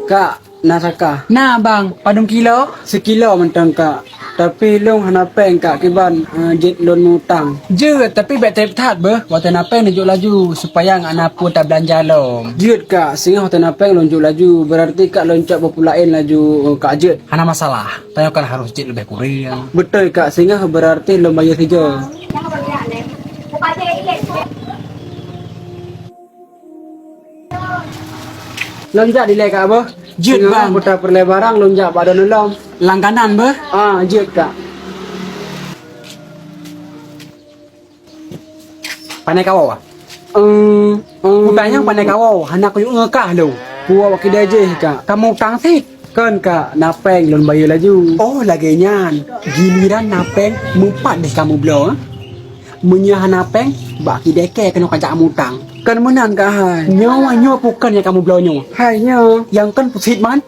Kak, nasaka. Nah bang, padung kilo? Sekilo mentang kak. Tapi long hanapeng kak kiban jet lon mutang. Je, tapi bet terpetat ber. Waktu napeng nunjuk laju supaya anak pun tak belanja lom. Jet kak, singa hanapeng lonjuk laju. Berarti kak loncak berpulain laju kak jet. Hana masalah, tanya kan harus jet lebih kurang. Betul kak, singa berarti lo bayar tiga. Lonjak di kak apa? Jet, bang. Putar perlebaran lonjak pada nolong. Langganan ber. Jet kak. Pandai kau ah? Putanya Pandai kau, anak aku yuk ngekah lo. Puak wakil aja kak. Kamu tangsit. Kan kak, napeng lon bayar laju. Oh lagi nyan. Giliran napeng mumpat deh kamu belum. Menyahan napeng, baki deke kena kancak mutang. Kan menan kak hai. Nyawa bukan yang kamu belum nyawa. Hainya. Yang kan pusit man.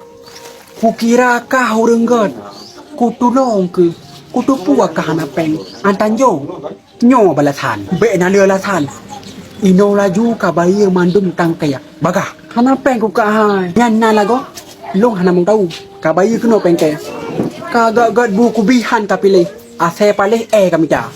Kukira kau renggat. Kutulong ke. Kutupuak kah napeng. Antan jo. Nyawa balatan. Be na lelatan. Ino laju kabaya mandum tang kaya. Bagah. Hanapeng ku kak hai. Nyan na lago. Long hana mong tahu. Kabaya kena pengke. Kagak buku bihan kapilih. Ase palih kami dah.